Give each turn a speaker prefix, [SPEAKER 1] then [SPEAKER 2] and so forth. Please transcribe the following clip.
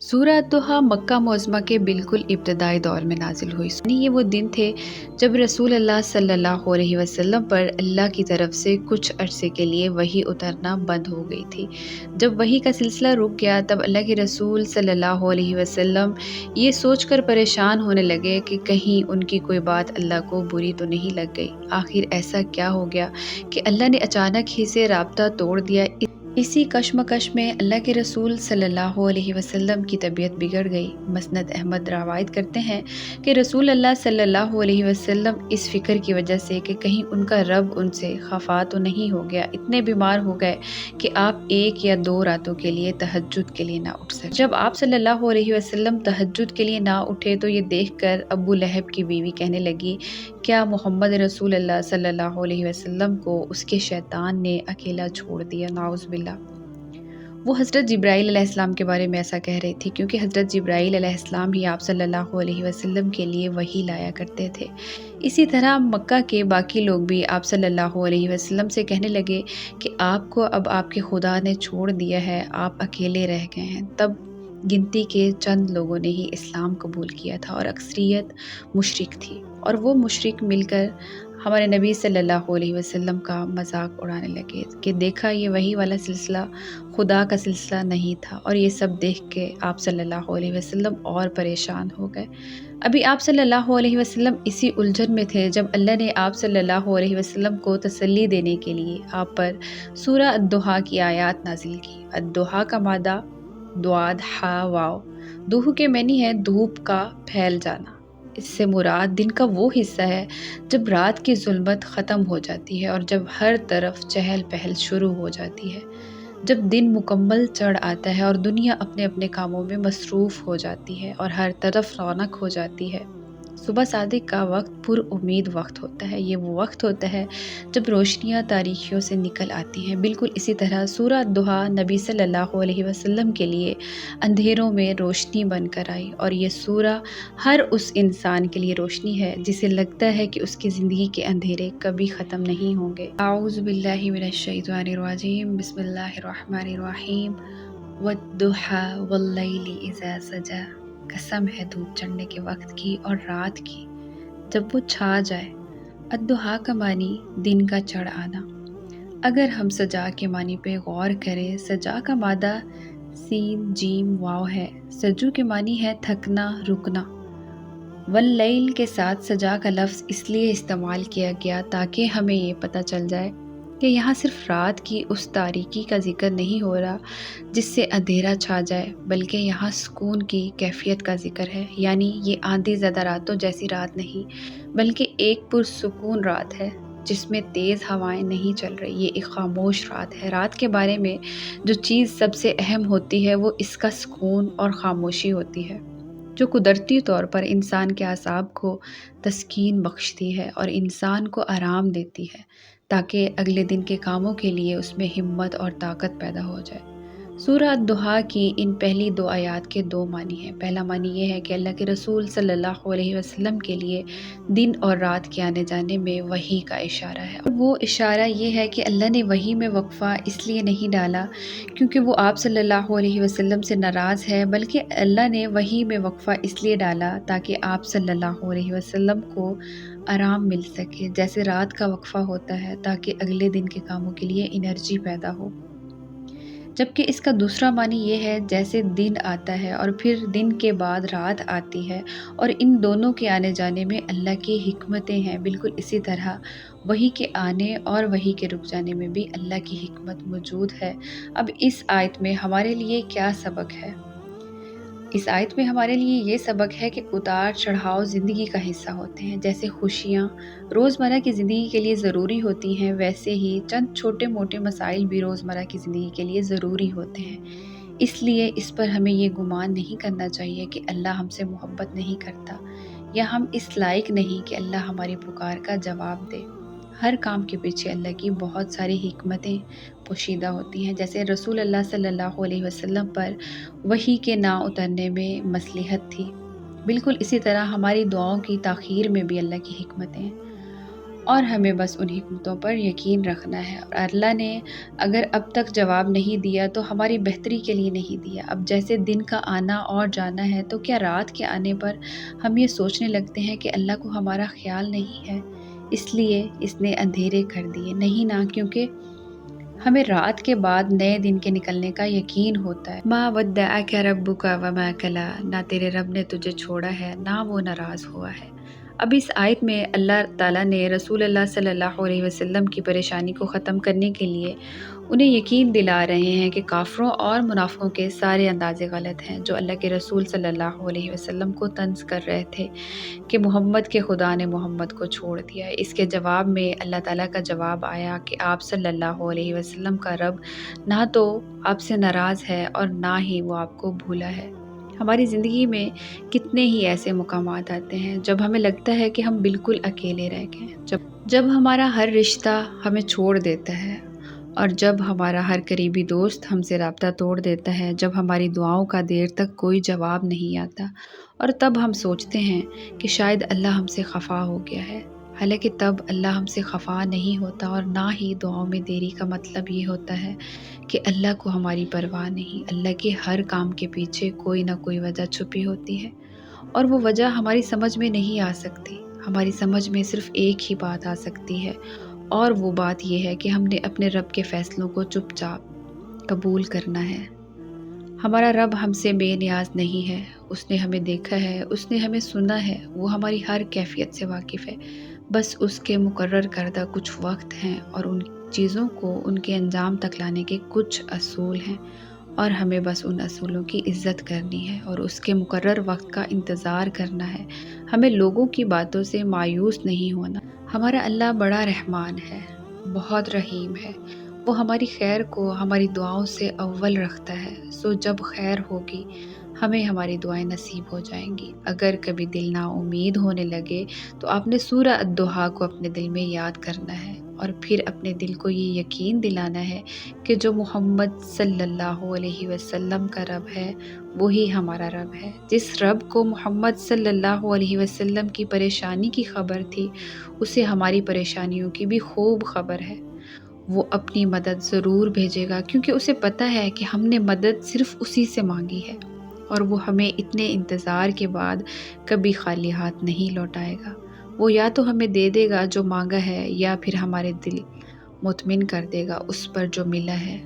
[SPEAKER 1] सूरह अद-दुहा मक्का मुअज़्ज़मा के बिल्कुल इब्तदाई दौर में नाजिल हुई। ये वो दिन थे जब रसूल अल्लाह सल्लल्लाहु अलैहि वसल्लम पर अल्लाह की तरफ से कुछ अरसे के लिए वही उतरना बंद हो गई थी। जब वही का सिलसिला रुक गया तब अल्लाह के रसूल सल्लल्लाहु अलैहि वसल्लम ये सोचकर परेशान होने लगे कि कहीं उनकी कोई बात अल्लाह को बुरी तो नहीं लग गई। आखिर ऐसा क्या हो गया कि अल्लाह ने अचानक ही से राब्ता तोड़ दिया। इसी कश्मकश में अल्लाह के रसूल सल्लल्लाहु अलैहि वसल्लम की तबीयत बिगड़ गई। मसनद अहमद रवायत करते हैं कि रसूल अल्लाह सल्लल्लाहु अलैहि वसल्लम इस फ़िक्र की वजह से कि कहीं उनका रब उनसे खफा तो नहीं हो गया, इतने बीमार हो गए कि आप 1 या 2 रातों के लिए तहज्जुद के लिए ना उठ सके। जब आप सल्लल्लाहु अलैहि वसल्लम तहज्जुद के लिए ना उठे तो ये देखकर अबू लहब की बीवी कहने लगी, क्या मोहम्मद रसूल अल्लाह सल्लल्लाहु अलैहि वसल्लम को उसके शैतान ने अकेला छोड़ दिया? नाउज़ बिल्लाह। वो हज़रत जिब्राईल अलैहिस्सलाम के बारे में ऐसा कह रही थी क्योंकि हज़रत जिब्राईल अलैहिस्सलाम ही आप सल्लल्लाहु अलैहि वसल्लम के लिए वही लाया करते थे। इसी तरह मक्का के बाकी लोग भी आप सल्लल्लाहु अलैहि वसल्लम से कहने लगे कि आपको अब आपके खुदा ने छोड़ दिया है, आप अकेले रह गए हैं। तब गिनती के चंद लोगों ने ही इस्लाम कबूल किया था और अक्सरियत मुशरिक थी, और वो मुशरिक मिलकर हमारे नबी सल्लल्लाहु अलैहि वसल्लम का मजाक उड़ाने लगे कि देखा ये वही वाला सिलसिला खुदा का सिलसिला नहीं था। और ये सब देख के आप सल्लल्लाहु अलैहि वसल्लम और परेशान हो गए। अभी आप सल्लल्लाहु अलैहि वसल्लम इसी उलझन में थे जब अल्लाह ने आप सल्लल्लाहु अलैहि वसल्लम को तसल्ली देने के लिए आप पर सूरह अद-दुहा की आयत नाजिल की। अद-दुहा का मादा द्वाद हा वाव, दुहू के मैनी है धूप का फैल जाना। इससे मुराद दिन का वो हिस्सा है जब रात की जुल्मत ख़त्म हो जाती है और जब हर तरफ चहल पहल शुरू हो जाती है, जब दिन मुकम्मल चढ़ आता है और दुनिया अपने अपने कामों में मसरूफ़ हो जाती है और हर तरफ रौनक हो जाती है। सुबह सादिक का वक्त पुरउम्मीद वक्त होता है। ये वो वक्त होता है जब रोशनियाँ तारीखियों से निकल आती हैं। बिल्कुल इसी तरह सूरह अद-दुहा नबी सल्लल्लाहु अलैहि वसल्लम के लिए अंधेरों में रोशनी बनकर आई, और ये सूरह हर उस इंसान के लिए रोशनी है जिसे लगता है कि उसकी ज़िंदगी के अंधेरे कभी ख़त्म नहीं होंगे। आऊज़ु बिल्लाहि मिनश शैतानिर रजीम, बिस्मिल्लाहिर रहमानिर रहीम। वद्दुहा वल्लैलि इज़ा सजा, कसम है धूप चढ़ने के वक्त की और रात की जब वो छा जाए। अद्दुहा का मानी दिन का चढ़ आना। अगर हम सजा के मानी पे गौर करें, सजा का मादा सीन जीम वाव है। सजू के मानी है थकना, रुकना। वल्लैल के साथ सजा का लफ्ज़ इसलिए इस्तेमाल किया गया ताकि हमें ये पता चल जाए कि यहाँ सिर्फ रात की उस तारीकी का जिक्र नहीं हो रहा जिससे अंधेरा छा जाए, बल्कि यहाँ सुकून की कैफियत का जिक्र है। यानी ये आंधी ज़्यादा रातों जैसी रात नहीं, बल्कि एक पुरसुकून रात है जिसमें तेज़ हवाएं नहीं चल रही। ये एक खामोश रात है। रात के बारे में जो चीज़ सबसे अहम होती है वो इसका सुकून और खामोशी होती है, जो कुदरती तौर पर इंसान के आसाब को तस्कीन बख्शती है और इंसान को आराम देती है ताकि अगले दिन के कामों के लिए उसमें हिम्मत और ताकत पैदा हो जाए। सूरह अद-दुहा की इन पहली 2 आयत के 2 मानी हैं। पहला मानी ये है कि अल्लाह के रसूल सल्लल्लाहु अलैहि वसल्लम के लिए दिन और रात के आने जाने में वही का इशारा है, और वो इशारा ये है कि अल्लाह ने वही में वक्फ़ा इसलिए नहीं डाला क्योंकि वो आप सल्लल्लाहु अलैहि वसल्लम से नाराज़ है, बल्कि अल्लाह ने वही में वक्फ़ा इसलिए डाला ताकि आप सल्लल्लाहु अलैहि वसल्लम को आराम मिल सके, जैसे रात का वक्फ़ा होता है ताकि अगले दिन के कामों के लिए एनर्जी पैदा हो। जबकि इसका दूसरा मानी ये है जैसे दिन आता है और फिर दिन के बाद रात आती है, और इन दोनों के आने जाने में अल्लाह की हिकमतें हैं। बिल्कुल इसी तरह वही के आने और वही के रुक जाने में भी अल्लाह की हिकमत मौजूद है। अब इस आयत में हमारे लिए क्या सबक है? इस आयत में हमारे लिए ये सबक है कि उतार चढ़ाव ज़िंदगी का हिस्सा होते हैं। जैसे खुशियाँ रोज़मर्रा की ज़िंदगी के लिए ज़रूरी होती हैं, वैसे ही चंद छोटे मोटे मसाइल भी रोज़मर्रा की ज़िंदगी के लिए ज़रूरी होते हैं। इसलिए इस पर हमें ये गुमान नहीं करना चाहिए कि अल्लाह हमसे मोहब्बत नहीं करता या हम इस लायक नहीं कि अल्लाह हमारी पुकार का जवाब दे। हर काम के पीछे अल्लाह की बहुत सारी हिकमतें पोशीदा होती हैं। जैसे रसूल अल्लाह सल्लल्लाहु अलैहि वसल्लम पर वही के ना उतरने में मसलहत थी, बिल्कुल इसी तरह हमारी दुआओं की ताख़ीर में भी अल्लाह की हिकमतें हैं। اور ہمیں بس ان حکمتوں پر یقین رکھنا ہے۔ اور اللہ نے اگر اب تک جواب نہیں دیا تو ہماری بہتری کے لیے نہیں دیا۔ اب جیسے دن کا آنا اور جانا ہے تو کیا رات کے آنے پر ہم یہ سوچنے لگتے ہیں کہ اللہ کو ہمارا خیال نہیں ہے، اس لیے اس نے اندھیرے کر دیے؟ نہیں نا، کیونکہ ہمیں رات کے بعد نئے دن کے نکلنے کا یقین ہوتا ہے۔ ما ودعک ربک وما کلا، نہ تیرے رب نے تجھے چھوڑا ہے نہ وہ ناراض ہوا ہے۔ اب اس آیت میں اللہ تعالیٰ نے رسول اللہ صلی اللہ علیہ وسلم کی پریشانی کو ختم کرنے کے لیے انہیں یقین دلا رہے ہیں کہ کافروں اور منافقوں کے سارے اندازے غلط ہیں، جو اللہ کے رسول صلی اللہ علیہ وسلم کو طنز کر رہے تھے کہ محمد کے خدا نے محمد کو چھوڑ دیا۔ اس کے جواب میں اللہ تعالیٰ کا جواب آیا کہ آپ صلی اللہ علیہ وسلم کا رب نہ تو آپ سے ناراض ہے اور نہ ہی وہ آپ کو بھولا ہے۔ ہماری زندگی میں کتنے ہی ایسے مقامات آتے ہیں جب ہمیں لگتا ہے کہ ہم بالکل اکیلے رہ گئے، جب ہمارا ہر رشتہ ہمیں چھوڑ دیتا ہے، اور جب ہمارا ہر قریبی دوست ہم سے رابطہ توڑ دیتا ہے، جب ہماری دعاؤں کا دیر تک کوئی جواب نہیں آتا، اور تب ہم سوچتے ہیں کہ شاید اللہ ہم سے خفا ہو گیا ہے۔ حالانکہ تب اللہ ہم سے خفا نہیں ہوتا، اور نہ ہی دعاؤں میں دیری کا مطلب یہ ہوتا ہے کہ اللہ کو ہماری پرواہ نہیں۔ اللہ کے ہر کام کے پیچھے کوئی نہ کوئی وجہ چھپی ہوتی ہے، اور وہ وجہ ہماری سمجھ میں نہیں آ سکتی۔ ہماری سمجھ میں صرف ایک ہی بات آ سکتی ہے، اور وہ بات یہ ہے کہ ہم نے اپنے رب کے فیصلوں کو چپ چاپ قبول کرنا ہے۔ ہمارا رب ہم سے بے نیاز نہیں ہے، اس نے ہمیں دیکھا ہے، اس نے ہمیں سنا ہے، وہ ہماری ہر کیفیت سے واقف ہے۔ بس اس کے مقرر کردہ کچھ وقت ہیں، اور ان چیزوں کو ان کے انجام تک لانے کے کچھ اصول ہیں، اور ہمیں بس ان اصولوں کی عزت کرنی ہے اور اس کے مقرر وقت کا انتظار کرنا ہے۔ ہمیں لوگوں کی باتوں سے مایوس نہیں ہونا۔ ہمارا اللہ بڑا رحمان ہے، بہت رحیم ہے، وہ ہماری خیر کو ہماری دعاؤں سے اول رکھتا ہے۔ سو جب خیر ہوگی ہمیں ہماری دعائیں نصیب ہو جائیں گی۔ اگر کبھی دل نا امید ہونے لگے تو آپ نے سورہ الضحیٰ کو اپنے دل میں یاد کرنا ہے، اور پھر اپنے دل کو یہ یقین دلانا ہے کہ جو محمد صلی اللہ علیہ وسلم کا رب ہے وہی ہمارا رب ہے۔ جس رب کو محمد صلی اللہ علیہ وسلم کی پریشانی کی خبر تھی، اسے ہماری پریشانیوں کی بھی خوب خبر ہے۔ وہ اپنی مدد ضرور بھیجے گا، کیونکہ اسے پتہ ہے کہ ہم نے مدد صرف اسی سے مانگی ہے، اور وہ ہمیں اتنے انتظار کے بعد کبھی خالی ہاتھ نہیں لوٹائے گا۔ وہ یا تو ہمیں دے دے گا جو مانگا ہے، یا پھر ہمارے دل مطمئن کر دے گا اس پر جو ملا ہے۔